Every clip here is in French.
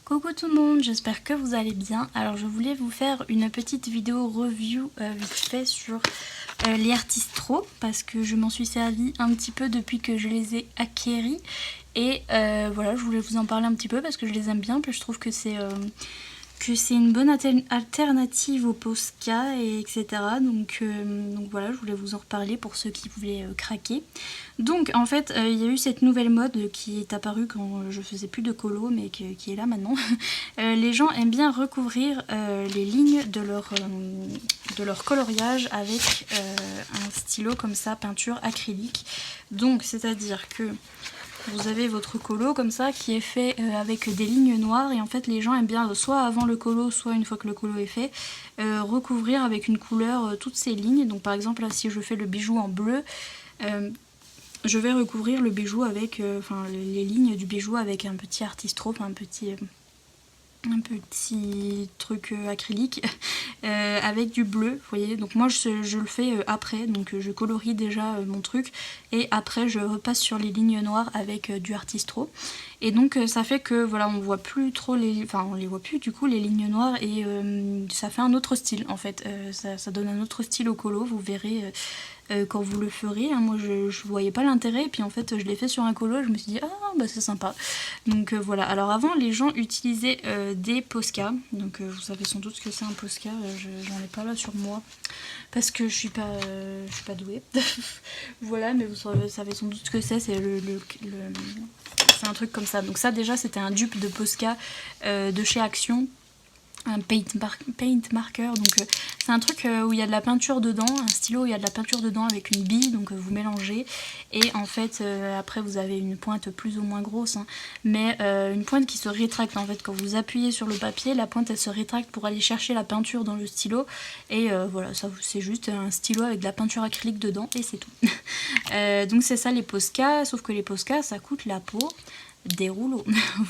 Coucou tout le monde, j'espère que vous allez bien. Alors je voulais vous faire une petite vidéo review vite fait sur les Artistro parce que je m'en suis servi un petit peu depuis que je les ai acquéris. Et voilà, je voulais vous en parler un petit peu parce que je les aime bien, puis je trouve que c'est une bonne alternative au Posca et etc. Donc voilà, je voulais vous en reparler pour ceux qui voulaient craquer. Donc en fait il y a eu cette nouvelle mode qui est apparue quand je faisais plus de colo mais qui est là maintenant. Les gens aiment bien recouvrir les lignes de leur coloriage avec un stylo comme ça, peinture acrylique. Donc c'est à dire que vous avez votre colo comme ça qui est fait avec des lignes noires et en fait les gens aiment bien soit avant le colo soit une fois que le colo est fait recouvrir avec une couleur toutes ces lignes. Donc par exemple là si je fais le bijou en bleu je vais recouvrir le bijou avec les lignes du bijou avec un petit Artistro, un petit truc acrylique avec du bleu, vous voyez. Donc moi je le fais après, donc je colorie déjà mon truc et après je repasse sur les lignes noires avec du Artistro. Et donc ça fait que voilà, on voit plus trop on les voit plus du coup les lignes noires et ça fait un autre style en fait. Ça donne un autre style au colo, vous verrez quand vous le ferez. Moi je voyais pas l'intérêt et puis en fait je l'ai fait sur un colo et je me suis dit ah bah c'est sympa. Donc voilà, alors avant les gens utilisaient des Posca, donc vous savez sans doute ce que c'est un Posca, j'en ai pas là sur moi parce que je suis pas douée. Voilà, mais vous savez sans doute ce que c'est c'est un truc comme ça. Donc ça déjà c'était un dupe de Posca de chez Action. Un paint marker, donc c'est un truc où il y a de la peinture dedans, un stylo où il y a de la peinture dedans avec une bille, donc vous mélangez et en fait après vous avez une pointe plus ou moins grosse, hein, mais une pointe qui se rétracte en fait. Quand vous appuyez sur le papier, la pointe elle se rétracte pour aller chercher la peinture dans le stylo et voilà, ça c'est juste un stylo avec de la peinture acrylique dedans et c'est tout. Donc c'est ça les Posca, sauf que les Posca ça coûte la peau des rouleaux.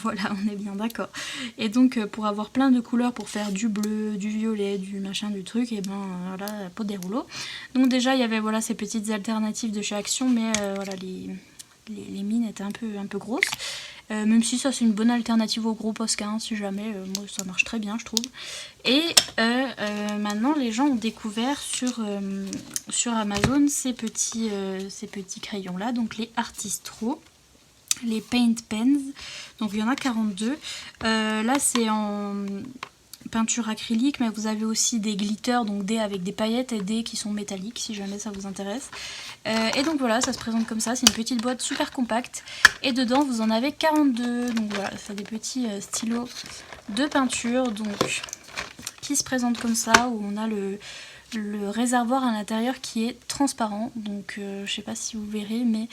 Voilà, on est bien d'accord. Et donc pour avoir plein de couleurs, pour faire du bleu, du violet, du machin, du truc, et ben voilà, la peau des rouleaux. Donc déjà il y avait voilà ces petites alternatives de chez Action, mais voilà les mines étaient un peu grosses. Même si ça c'est une bonne alternative au gros Posca, hein, si jamais, moi ça marche très bien je trouve. Et maintenant les gens ont découvert sur Amazon ces petits crayons là, donc les Artistro, les Paint Pens, donc il y en a 42. Là c'est en peinture acrylique, mais vous avez aussi des glitters, donc des avec des paillettes et des qui sont métalliques si jamais ça vous intéresse. Et donc voilà, ça se présente comme ça, c'est une petite boîte super compacte et dedans vous en avez 42. Donc voilà, c'est des petits stylos de peinture donc qui se présentent comme ça, où on a le réservoir à l'intérieur qui est transparent, donc je sais pas si vous verrez, mais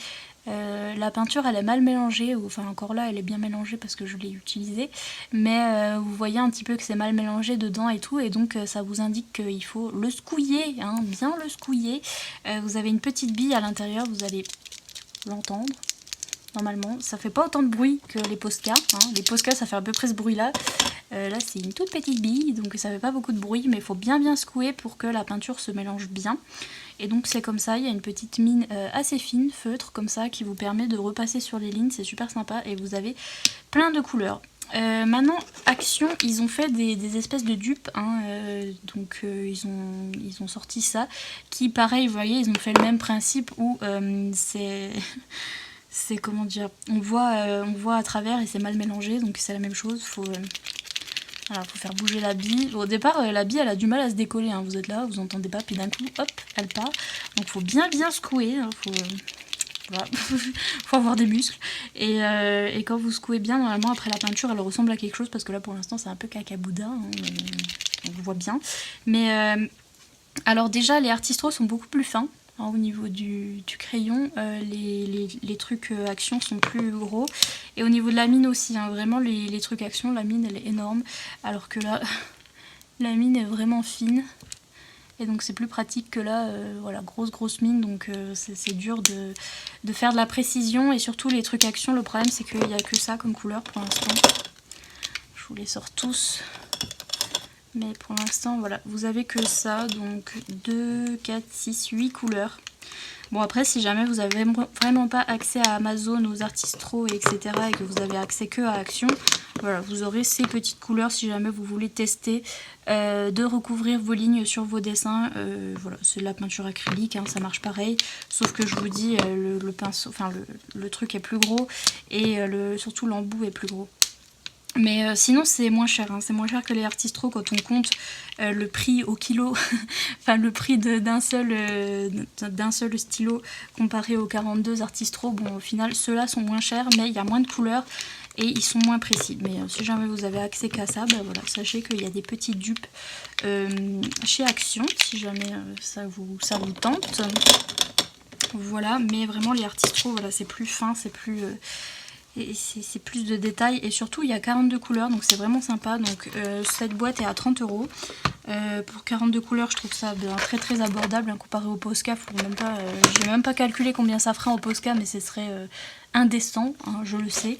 la peinture elle est mal mélangée, enfin encore là elle est bien mélangée parce que je l'ai utilisée, mais vous voyez un petit peu que c'est mal mélangé dedans et tout, et donc ça vous indique qu'il faut le secouiller, hein, bien le secouiller. Vous avez une petite bille à l'intérieur, vous allez l'entendre. Normalement, ça fait pas autant de bruit que les Posca, hein. Les Posca ça fait à peu près ce bruit là. Là c'est une toute petite bille, donc ça fait pas beaucoup de bruit, mais il faut bien secouer pour que la peinture se mélange bien. Et donc c'est comme ça, il y a une petite mine assez fine, feutre comme ça, qui vous permet de repasser sur les lignes, c'est super sympa et vous avez plein de couleurs. Maintenant Action, ils ont fait des espèces de dupes, hein, donc ils ont sorti ça, qui pareil, vous voyez, ils ont fait le même principe où c'est comment dire, on voit à travers et c'est mal mélangé, donc c'est la même chose. Voilà, faut faire bouger la bille. Au départ la bille elle a du mal à se décoller, hein. Vous êtes là, vous entendez pas, puis d'un coup hop elle part, donc faut bien secouer, hein. Voilà. Faut avoir des muscles et quand vous secouez bien, normalement après la peinture elle ressemble à quelque chose, parce que là pour l'instant c'est un peu cacaboudin, hein, on voit bien, mais alors déjà les Artistro sont beaucoup plus fins, hein, au niveau du crayon. Les trucs Action sont plus gros, et au niveau de la mine aussi, hein, vraiment les trucs Action, la mine elle est énorme, alors que là la mine est vraiment fine. Et donc c'est plus pratique que là, voilà, grosse mine, donc c'est dur de faire de la précision, et surtout les trucs Action, le problème c'est qu'il n'y a que ça comme couleur pour l'instant. Je vous les sors tous, mais pour l'instant voilà, vous avez que ça, donc 2, 4, 6, 8 couleurs. Bon après si jamais vous avez vraiment pas accès à Amazon, aux Artistro etc. et que vous avez accès que à Action, Voilà, vous aurez ces petites couleurs si jamais vous voulez tester de recouvrir vos lignes sur vos dessins. Voilà, c'est de la peinture acrylique, hein, ça marche pareil, sauf que je vous dis le pinceau, enfin le truc est plus gros et surtout l'embout est plus gros. Mais sinon c'est moins cher, hein. C'est moins cher que les Artistro quand on compte le prix au kilo, enfin le prix d'un seul stylo comparé aux 42 Artistro. Bon, au final ceux-là sont moins chers mais il y a moins de couleurs et ils sont moins précis. Mais si jamais vous avez accès qu'à ça, ben voilà, sachez qu'il y a des petits dupes chez Action si jamais ça vous tente. Voilà, mais vraiment les Artistro, voilà, c'est plus fin, c'est plus... et c'est plus de détails et surtout il y a 42 couleurs donc c'est vraiment sympa. Donc cette boîte est à 30 €. Pour 42 couleurs je trouve ça très très abordable, hein, comparé au Posca. J'ai même pas calculé combien ça fera au Posca mais ce serait indécent, hein, je le sais.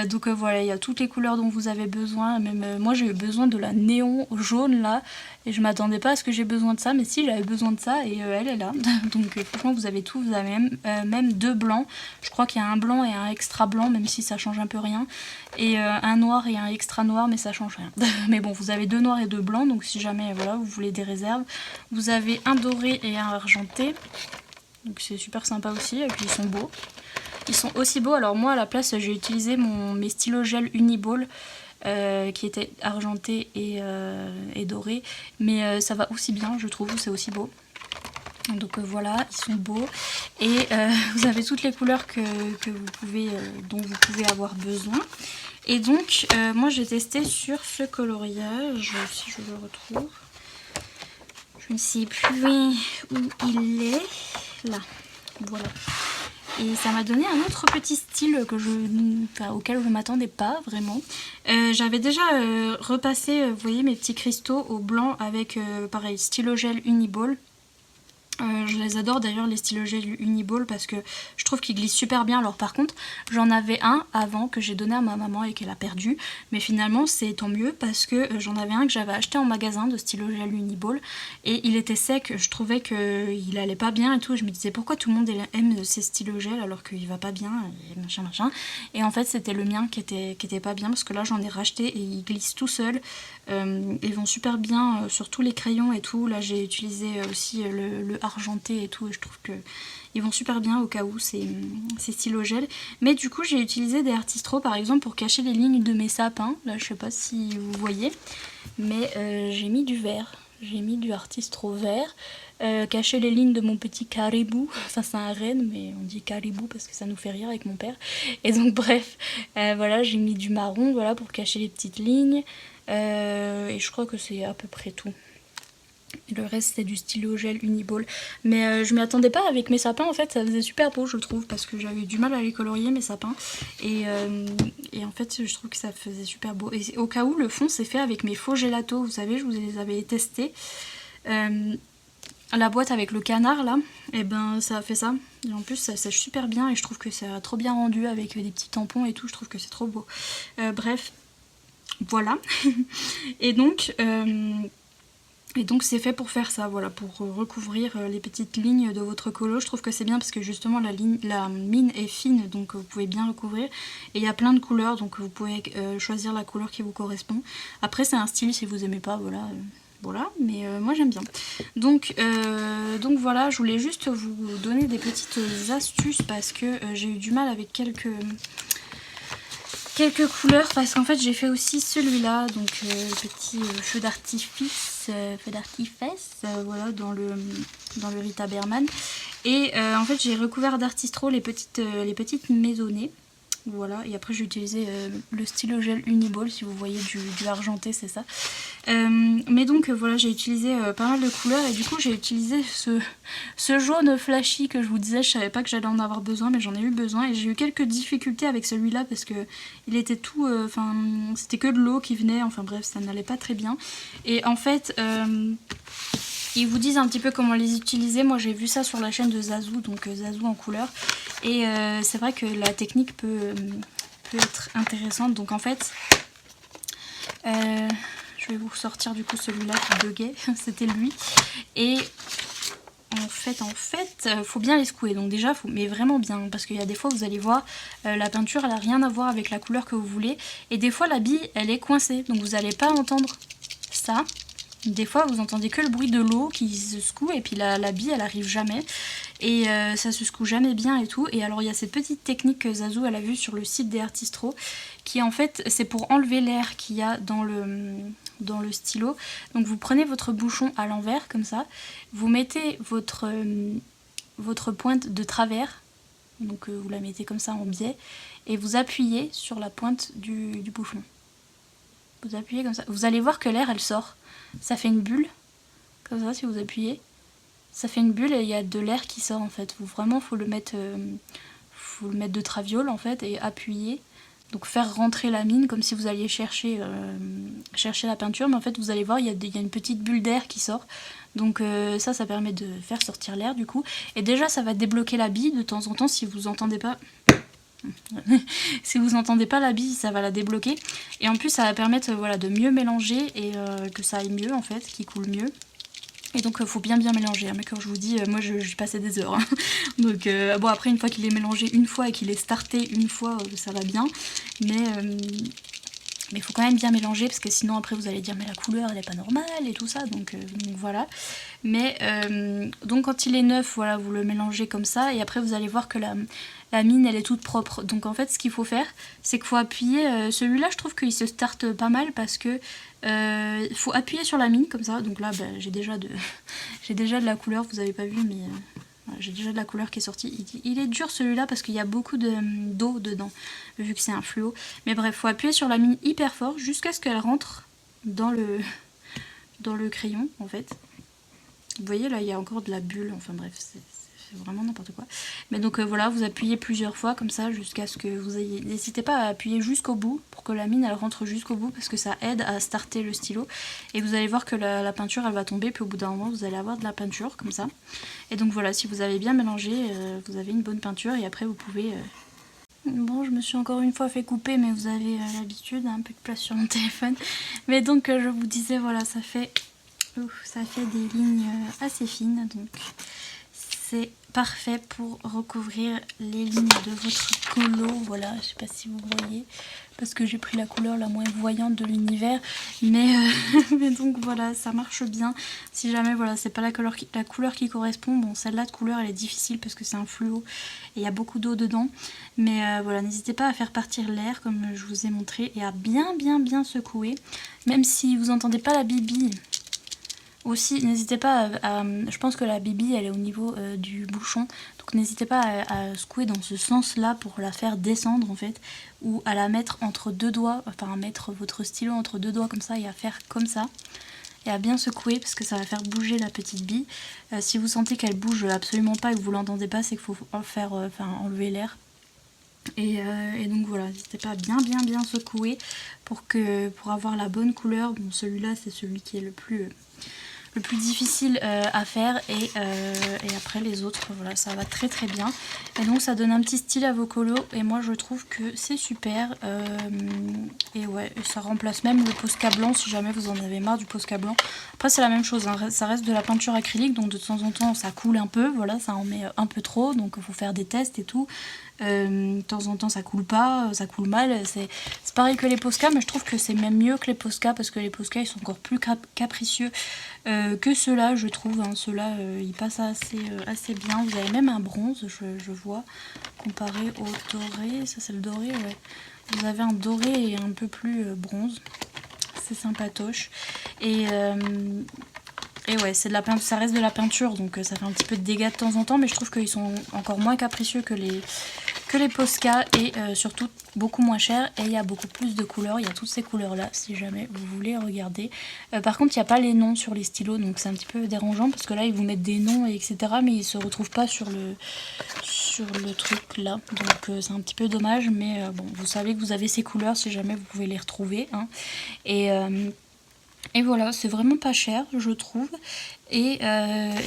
Donc voilà, il y a toutes les couleurs dont vous avez besoin. Même moi j'ai eu besoin de la néon jaune là et je m'attendais pas à ce que j'ai besoin de ça, mais si, j'avais besoin de ça et elle est là. Donc franchement vous avez tout, vous avez même deux blancs. Je crois qu'il y a un blanc et un extra blanc, même si ça change un peu rien, et un noir et un extra noir, mais ça change rien. Mais bon, vous avez deux noirs et deux blancs, donc si jamais voilà vous voulez des réserves. Vous avez un doré et un argenté, donc c'est super sympa aussi, et puis ils sont beaux. Ils sont aussi beaux. Alors moi à la place j'ai utilisé mes stylos gel Uniball qui étaient argentés et dorés, mais ça va aussi bien, je trouve, c'est aussi beau. Donc voilà, ils sont beaux et vous avez toutes les couleurs dont vous pouvez avoir besoin. Et donc moi j'ai testé sur ce coloriage, si je le retrouve, je ne sais plus où il est, là, voilà. Et ça m'a donné un autre petit style auquel je ne m'attendais pas vraiment. J'avais déjà repassé, vous voyez, mes petits cristaux au blanc avec, pareil, stylo gel Uniball. Je les adore d'ailleurs les stylos gel Uniball parce que je trouve qu'ils glissent super bien. Alors par contre j'en avais un avant que j'ai donné à ma maman et qu'elle a perdu, mais finalement c'est tant mieux parce que j'en avais un que j'avais acheté en magasin de stylo gel Uniball et il était sec, je trouvais qu'il allait pas bien et tout, je me disais pourquoi tout le monde aime ces stylos gel alors qu'il va pas bien et machin, et en fait c'était le mien qui était pas bien parce que là j'en ai racheté et il glisse tout seul. Ils vont super bien sur tous les crayons et tout. Là j'ai utilisé aussi le argenté et tout et je trouve que ils vont super bien au cas où ces stylos gel. Mais du coup j'ai utilisé des Artistro par exemple pour cacher les lignes de mes sapins. Là je sais pas si vous voyez, mais j'ai mis du vert, j'ai mis du Artistro vert, cacher les lignes de mon petit caribou. Ça c'est un renne mais on dit caribou parce que ça nous fait rire avec mon père. Et donc bref, voilà, j'ai mis du marron, voilà, pour cacher les petites lignes. Et je crois que c'est à peu près tout. Et le reste c'est du stylo gel Uniball. Mais je m'y attendais pas avec mes sapins, en fait ça faisait super beau je trouve, parce que j'avais eu du mal à les colorier mes sapins. Et en fait je trouve que ça faisait super beau. Et au cas où le fond c'est fait avec mes faux gelato, vous savez je vous les avais testés. La boîte avec le canard là, et ben ça a fait ça. Et en plus ça sèche super bien et je trouve que ça a trop bien rendu avec des petits tampons et tout, je trouve que c'est trop beau. Bref. Voilà. Et donc c'est fait pour faire ça, voilà, pour recouvrir les petites lignes de votre colo. Je trouve que c'est bien parce que justement la mine est fine, donc vous pouvez bien recouvrir. Et il y a plein de couleurs, donc vous pouvez choisir la couleur qui vous correspond. Après c'est un style, si vous aimez pas, voilà. Voilà, mais moi j'aime bien. Donc voilà, je voulais juste vous donner des petites astuces parce que j'ai eu du mal avec quelques couleurs, parce qu'en fait j'ai fait aussi celui-là, donc petit feu d'artifice, voilà, dans le Rita Berman. Et en fait j'ai recouvert d'Artistro les petites maisonnées. Voilà, et après j'ai utilisé le stylo gel Uniball, si vous voyez du argenté, c'est ça. Mais donc voilà, j'ai utilisé pas mal de couleurs et du coup j'ai utilisé ce jaune flashy que je vous disais, je savais pas que j'allais en avoir besoin, mais j'en ai eu besoin et j'ai eu quelques difficultés avec celui-là parce que il était tout, c'était que de l'eau qui venait, enfin bref, ça n'allait pas très bien. Et en fait, ils vous disent un petit peu comment les utiliser. Moi j'ai vu ça sur la chaîne de Zazou, donc Zazou en couleur. Et c'est vrai que la technique peut être intéressante. Donc en fait, je vais vous ressortir du coup celui-là qui buguait, c'était lui. Et faut bien les secouer. Donc déjà, mais vraiment bien, parce qu'il y a des fois vous allez voir, la peinture elle a rien à voir avec la couleur que vous voulez. Et des fois la bille elle est coincée, donc vous n'allez pas entendre ça. Des fois vous entendez que le bruit de l'eau qui se secoue et puis la bille elle arrive jamais. Et ça se secoue jamais bien et tout. Et alors il y a cette petite technique que Zazou elle a vue sur le site des Artistro, qui en fait c'est pour enlever l'air qu'il y a dans le stylo. Donc vous prenez votre bouchon à l'envers comme ça, vous mettez votre pointe de travers, donc vous la mettez comme ça en biais, et vous appuyez sur la pointe du bouchon. Vous appuyez comme ça, vous allez voir que l'air elle sort, ça fait une bulle, comme ça si vous appuyez, ça fait une bulle et il y a de l'air qui sort en fait. Vraiment faut le mettre de traviole en fait et appuyer. Donc faire rentrer la mine comme si vous alliez chercher la peinture, mais en fait vous allez voir il y a une petite bulle d'air qui sort. Donc ça permet de faire sortir l'air du coup. Et déjà ça va débloquer la bille de temps en temps si vous entendez pas. Si vous entendez pas la bille, ça va la débloquer. Et en plus ça va permettre voilà, de mieux mélanger et que ça aille mieux en fait, qu'il coule mieux. Et donc faut bien mélanger, hein. Mais quand je vous dis, moi j'ai passé des heures, hein. Donc bon après une fois qu'il est mélangé une fois et qu'il est starté une fois, ça va bien. Mais il faut quand même bien mélanger parce que sinon après vous allez dire mais la couleur elle est pas normale et tout ça, donc voilà. Mais donc quand il est neuf, voilà, vous le mélangez comme ça et après vous allez voir que la mine elle est toute propre. Donc en fait ce qu'il faut faire c'est qu'il faut appuyer, celui-là je trouve qu'il se starte pas mal parce que il faut appuyer sur la mine comme ça. Donc là j'ai déjà de la couleur, vous avez pas vu mais voilà, j'ai déjà de la couleur qui est sortie. Il est dur celui-là parce qu'il y a beaucoup d'eau dedans vu que c'est un fluo. Mais bref, faut appuyer sur la mine hyper fort jusqu'à ce qu'elle rentre dans le crayon en fait. Vous voyez là il y a encore de la bulle, enfin bref c'est vraiment n'importe quoi. Mais donc voilà, vous appuyez plusieurs fois comme ça jusqu'à ce que vous ayez... N'hésitez pas à appuyer jusqu'au bout pour que la mine elle rentre jusqu'au bout parce que ça aide à starter le stylo. Et vous allez voir que la peinture elle va tomber puis au bout d'un moment vous allez avoir de la peinture comme ça. Et donc voilà, si vous avez bien mélangé, vous avez une bonne peinture et après vous pouvez... Bon, je me suis encore une fois fait couper mais vous avez l'habitude, un peu de place sur mon téléphone. Mais donc je vous disais voilà, ça fait des lignes assez fines donc... C'est parfait pour recouvrir les lignes de votre colo. Voilà, je sais pas si vous voyez, parce que j'ai pris la couleur la moins voyante de l'univers. Mais donc voilà, ça marche bien. Si jamais voilà, c'est pas la couleur qui correspond, bon celle-là de couleur elle est difficile parce que c'est un fluo et il y a beaucoup d'eau dedans. Mais voilà, n'hésitez pas à faire partir l'air comme je vous ai montré et à bien secouer. Même si vous entendez pas la bibi. Aussi, n'hésitez pas je pense que la bibi elle est au niveau du bouchon, donc n'hésitez pas à secouer dans ce sens-là pour la faire descendre en fait, ou à la mettre entre deux doigts, enfin à mettre votre stylo entre deux doigts comme ça et à faire comme ça, et à bien secouer parce que ça va faire bouger la petite bille. Si vous sentez qu'elle bouge absolument pas et que vous l'entendez pas, c'est qu'il faut enlever l'air. Et donc voilà, n'hésitez pas à bien secouer pour avoir la bonne couleur. Bon, celui-là c'est celui qui est le plus difficile à faire et après les autres voilà ça va très bien et donc ça donne un petit style à vos colos et moi je trouve que c'est super et ouais ça remplace même le Posca blanc si jamais vous en avez marre du Posca blanc. Après c'est la même chose hein, ça reste de la peinture acrylique donc de temps en temps ça coule un peu, voilà ça en met un peu trop donc il faut faire des tests et tout. De temps en temps ça coule pas, ça coule mal, c'est pareil que les Posca mais je trouve que c'est même mieux que les Posca parce que les Posca ils sont encore plus capricieux que ceux-là je trouve, hein. Ceux-là ils passent assez bien, vous avez même un bronze je vois comparé au doré, ça c'est le doré ouais. Vous avez un doré et un peu plus bronze, c'est sympatoche et ouais, c'est de la peinture, ça reste de la peinture, donc ça fait un petit peu de dégâts de temps en temps, mais je trouve qu'ils sont encore moins capricieux que les Posca et surtout beaucoup moins chers. Et il y a beaucoup plus de couleurs, il y a toutes ces couleurs-là, si jamais vous voulez regarder. Par contre, il n'y a pas les noms sur les stylos, donc c'est un petit peu dérangeant, parce que là, ils vous mettent des noms, etc., mais ils ne se retrouvent pas sur le truc là. Donc c'est un petit peu dommage, mais bon, vous savez que vous avez ces couleurs, si jamais vous pouvez les retrouver. Hein. Et voilà, c'est vraiment pas cher, je trouve. Et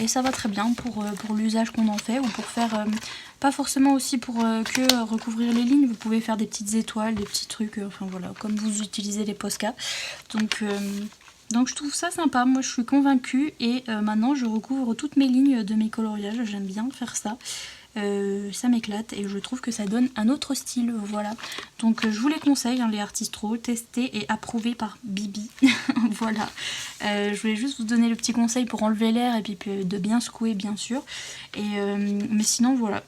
ça va très bien pour l'usage qu'on en fait, ou pour faire... pas forcément aussi pour que recouvrir les lignes, vous pouvez faire des petites étoiles, des petits trucs, enfin voilà, comme vous utilisez les Posca. Donc Donc je trouve ça sympa, moi je suis convaincue et maintenant je recouvre toutes mes lignes de mes coloriages, j'aime bien faire ça. Ça m'éclate et je trouve que ça donne un autre style, voilà. Donc je vous les conseille, hein, les Artistro, testés et approuvés par Bibi. Voilà. Je voulais juste vous donner le petit conseil pour enlever l'air et puis de bien secouer bien sûr. Mais sinon voilà,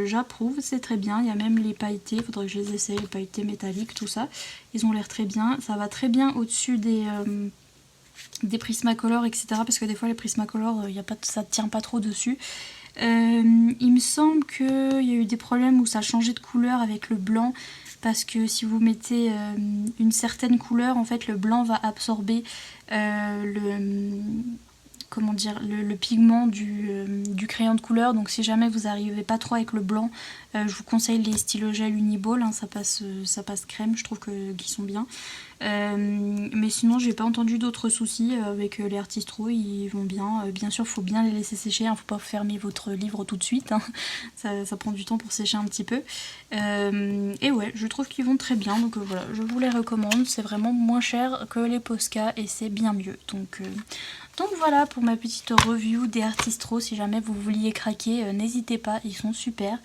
j'approuve, c'est très bien. Il y a même les pailletés, il faudrait que je les essaye, les pailletés métalliques, tout ça. Ils ont l'air très bien, ça va très bien au-dessus des Prismacolor, etc. Parce que des fois les Prismacolor, ça ne tient pas trop dessus. Il me semble qu'il y a eu des problèmes où ça a changé de couleur avec le blanc, parce que si vous mettez une certaine couleur, en fait le blanc va absorber le pigment du crayon de couleur. Donc si jamais vous n'arrivez pas trop avec le blanc, je vous conseille les stylos gel Uniball, hein, ça passe crème, je trouve qu'ils sont bien. Mais sinon j'ai pas entendu d'autres soucis avec les Artistro, ils vont bien. Bien sûr faut bien les laisser sécher, hein, faut pas fermer votre livre tout de suite, hein. Ça prend du temps pour sécher un petit peu. Et ouais, je trouve qu'ils vont très bien, donc voilà, je vous les recommande, c'est vraiment moins cher que les Posca et c'est bien mieux. Donc voilà pour ma petite review des Artistro, si jamais vous vouliez craquer, n'hésitez pas, ils sont super.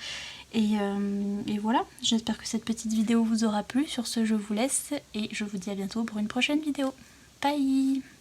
Et voilà, j'espère que cette petite vidéo vous aura plu. Sur ce, je vous laisse et je vous dis à bientôt pour une prochaine vidéo. Bye!